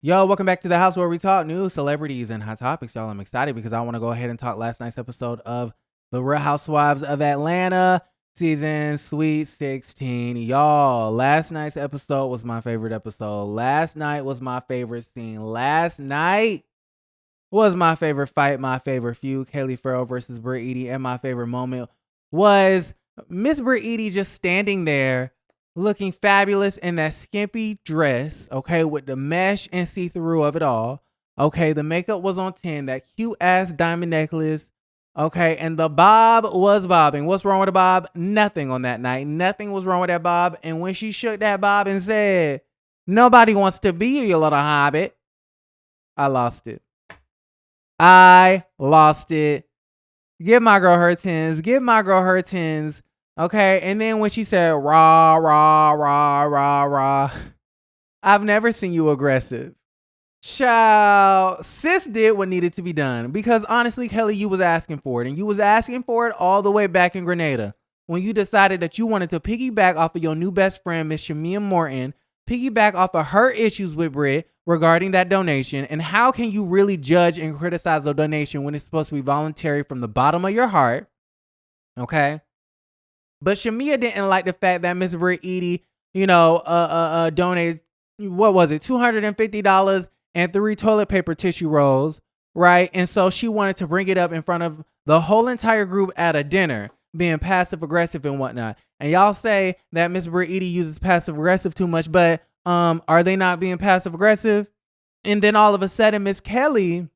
Yo, welcome back to the house where we talk news, celebrities, and hot topics. Y'all, I'm excited because I want to go ahead and talk last night's episode of The Real Housewives of Atlanta, season Sweet 16. Y'all, last night's episode was my favorite episode. Last night was my favorite scene. Last night was my favorite fight, my favorite feud, Kelli Ferrell versus Brit Eady, and my favorite moment was Miss Brit Eady just standing there looking fabulous in that skimpy dress, okay, with the mesh and see-through of it all. Okay, the makeup was on 10, that cute ass diamond necklace. Okay, and the bob was bobbing. What's wrong with the bob? Nothing on that night. Nothing was wrong with that bob. And when she shook that bob and said, "Nobody wants to be you, little hobbit," I lost it. I lost it. Give my girl her tens. Give my girl her tens. Okay. And then when she said rah, rah, rah, rah, rah, I've never seen you aggressive. Child, sis did what needed to be done. Because honestly, Kelli, you was asking for it. And you was asking for it all the way back in Grenada. When you decided that you wanted to piggyback off of your new best friend, Miss Shamia Morton, piggyback off of her issues with Brit regarding that donation. And how can you really judge and criticize a donation when it's supposed to be voluntary from the bottom of your heart? Okay. But Shamia didn't like the fact that Miss Brit Eady, donated, what was it, $250 and 3 toilet paper tissue rolls, right? And so she wanted to bring it up in front of the whole entire group at a dinner, being passive aggressive and whatnot. And y'all say that Miss Brit Eady uses passive aggressive too much, but are they not being passive aggressive? And then all of a sudden, Miss Kelli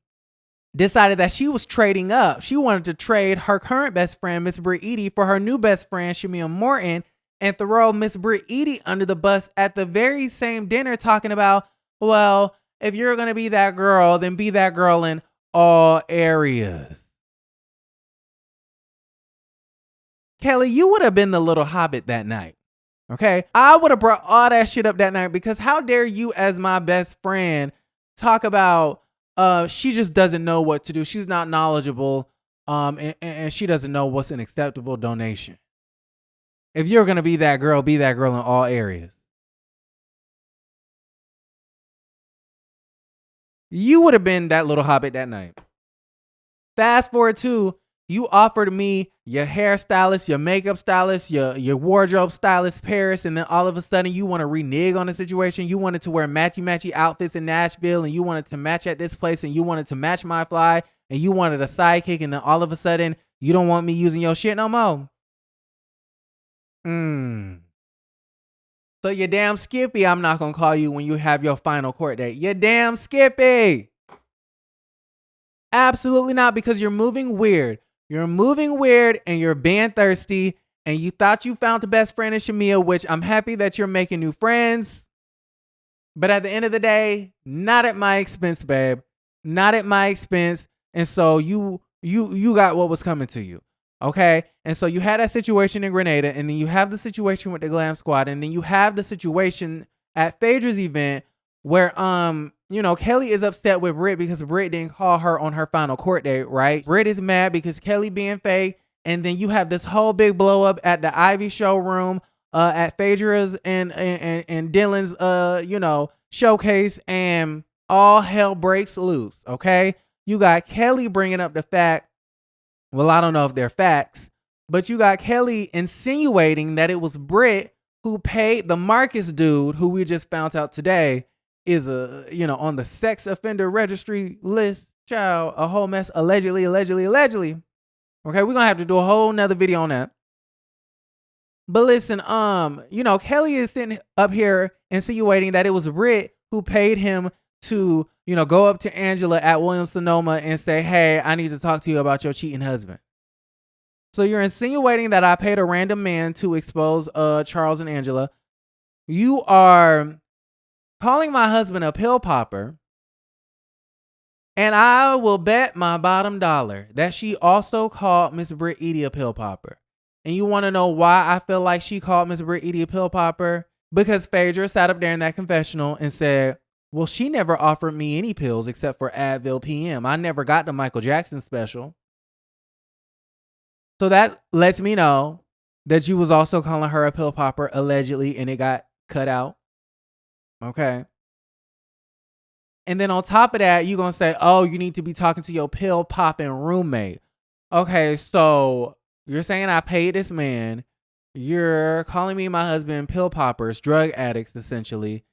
decided that she was trading up. She wanted to trade her current best friend, Miss Brit Eady, for her new best friend, Shamia Morton, and throw Miss Brit Eady under the bus at the very same dinner, talking about, well, if you're going to be that girl, then be that girl in all areas. Kelli, you would have been the little hobbit that night. Okay. I would have brought all that shit up that night, because how dare you, as my best friend, talk about she just doesn't know what to do. She's not knowledgeable. And she doesn't know what's an acceptable donation. If you're gonna be that girl in all areas. You would have been that little hobbit that night. Fast forward to, you offered me your hairstylist, your makeup stylist, your wardrobe stylist, Paris, and then all of a sudden you want to renege on the situation. You wanted to wear matchy outfits in Nashville, and you wanted to match at this place, and you wanted to match my fly, and you wanted a sidekick, and then all of a sudden you don't want me using your shit no more. So you're damn Skippy, I'm not gonna call you when you have your final court date. You're damn Skippy. Absolutely not, because you're moving weird. You're moving weird and you're being thirsty, and you thought you found the best friend in Shamia, which I'm happy that you're making new friends. But at the end of the day, not at my expense, babe. Not at my expense. And so you got what was coming to you. Okay. And so you had that situation in Grenada, and then you have the situation with the Glam Squad, and then you have the situation at Phaedra's event where Kelli is upset with Brit because Brit didn't call her on her final court date, right? Brit is mad because Kelli being fake, and then you have this whole big blow up at the Ivy showroom at Phaedra's and Dylan's showcase, and all hell breaks loose, okay? You got Kelli bringing up the fact, well, I don't know if they're facts, but you got Kelli insinuating that it was Brit who paid the Marcus dude, who we just found out today is on the sex offender registry list. Child, a whole mess. Allegedly. Okay, we're gonna have to do a whole nother video on that. But listen, Kelli is sitting up here insinuating that it was Brit who paid him to, go up to Angela at Williams-Sonoma and say, "Hey, I need to talk to you about your cheating husband." So you're insinuating that I paid a random man to expose Charles and Angela. You are calling my husband a pill popper, and I will bet my bottom dollar that she also called Miss Brit Eady a pill popper. And you want to know why I feel like she called Miss Brit Eady a pill popper? Because Phaedra sat up there in that confessional and said, well, she never offered me any pills except for Advil PM. I never got the Michael Jackson special. So that lets me know that you was also calling her a pill popper, allegedly, and it got cut out. Okay. And then on top of that, you're going to say, oh, you need to be talking to your pill popping roommate. Okay, so you're saying I paid this man. You're calling me my husband pill poppers, drug addicts, essentially.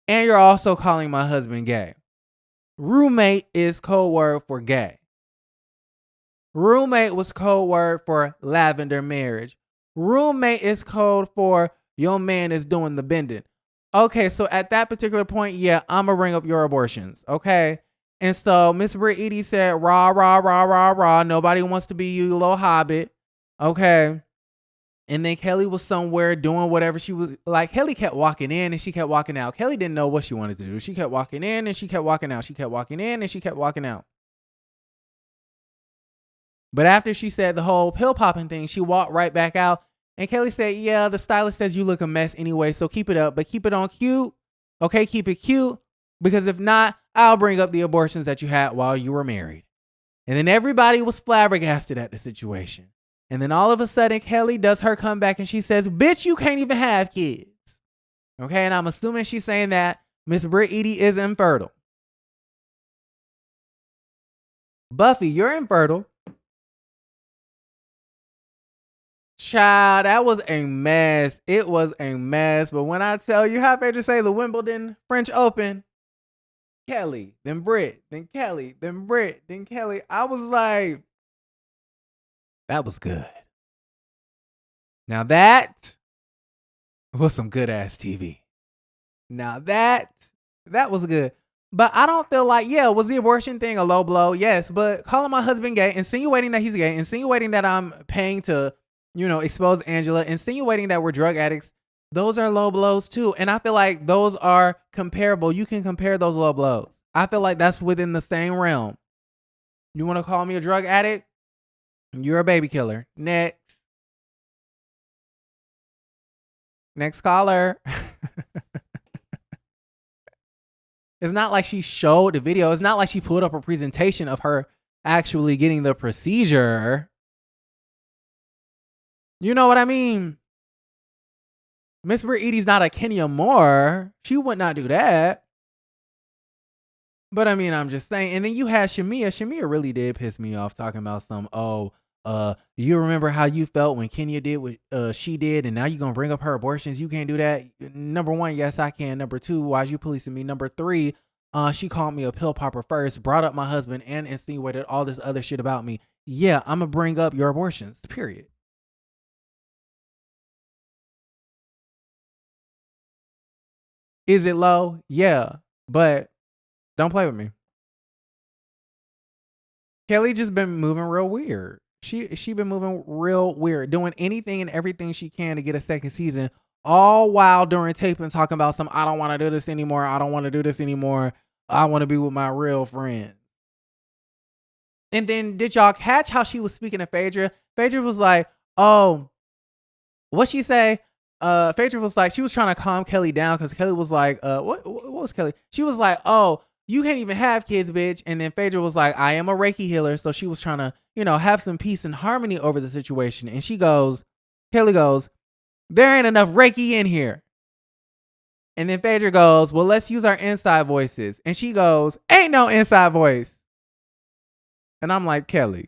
And you're also calling my husband gay. Roommate is code word for gay. Roommate was code word for lavender marriage. Roommate is code for your man is doing the bending. Okay, so at that particular point, yeah, I'm going to bring up your abortions, okay? And so Miss Brit Eady said, rah, rah, rah, rah, rah. Nobody wants to be you, little hobbit, okay? And then Kelli was somewhere doing whatever she was like. Kelli kept walking in and she kept walking out. Kelli didn't know what she wanted to do. She kept walking in and she kept walking out. She kept walking in and she kept walking out. But after she said the whole pill popping thing, she walked right back out. And Kelli said, yeah, the stylist says you look a mess anyway, so keep it up. But keep it on cute. Okay, keep it cute. Because if not, I'll bring up the abortions that you had while you were married. And then everybody was flabbergasted at the situation. And then all of a sudden, Kelli does her comeback and she says, bitch, you can't even have kids. Okay, and I'm assuming she's saying that Miss Brit Eady is infertile. Buffy, you're infertile. Child, that was a mess. It was a mess. But when I tell you how to say the Wimbledon French Open, Kelli, then Brit, then Kelli, then Brit, then Kelli. I was like, that was good. Now that was some good ass TV. Now that was good. But I don't feel like, yeah, was the abortion thing a low blow? Yes, but calling my husband gay, insinuating that he's gay, insinuating that I'm paying to, expose Angela, insinuating that we're drug addicts, those are low blows too. And I feel like those are comparable. You can compare those low blows. I feel like that's within the same realm. You want to call me a drug addict? You're a baby killer. Next caller. It's not like she showed the video. It's not like she pulled up a presentation of her actually getting the procedure. You know what I mean? Miss Brit Eady's not a Kenya Moore. She would not do that. But I mean, I'm just saying. And then you had Shamia. Shamia really did piss me off talking about you remember how you felt when Kenya did what she did, and now you're going to bring up her abortions. You can't do that. Number one, yes, I can. Number two, why is you policing me? Number three, she called me a pill popper first, brought up my husband, and insinuated all this other shit about me. Yeah, I'm going to bring up your abortions, period. Is it low? Yeah, but don't play with me. Kelli just been moving real weird. She been moving real weird, doing anything and everything she can to get a second season, all while during taping talking about I don't want to do this anymore. I don't want to do this anymore. I want to be with my real friends. And then did y'all catch how she was speaking to Phaedra? Phaedra was like, oh, what she say? Phaedra was like, she was trying to calm Kelli down because Kelli was like, what was Kelli? She was like, oh, you can't even have kids, bitch. And then Phaedra was like, I am a Reiki healer. So she was trying to, have some peace and harmony over the situation. And Kelli goes, there ain't enough Reiki in here. And then Phaedra goes, well, let's use our inside voices. And she goes, ain't no inside voice. And I'm like, Kelli.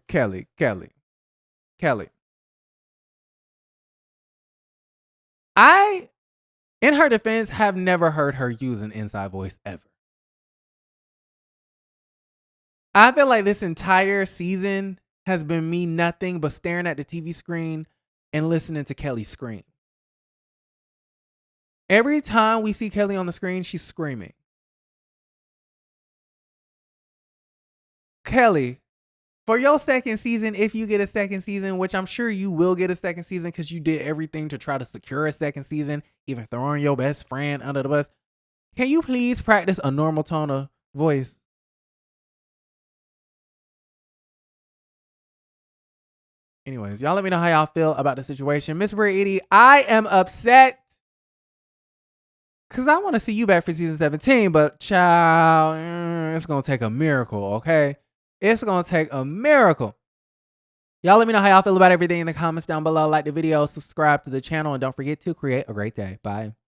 I, in her defense, have never heard her use an inside voice ever. I feel like this entire season has been me nothing but staring at the TV screen and listening to Kelli scream. Every time we see Kelli on the screen, she's screaming. Kelli, for your second season, if you get a second season, which I'm sure you will get a second season because you did everything to try to secure a second season, even throwing your best friend under the bus, can you please practice a normal tone of voice? Anyways, y'all let me know how y'all feel about the situation. Miss Brit Eady, I am upset because I want to see you back for season 17, but child, it's going to take a miracle, okay? It's going to take a miracle. Y'all let me know how y'all feel about everything in the comments down below. Like the video, subscribe to the channel, and don't forget to create a great day. Bye.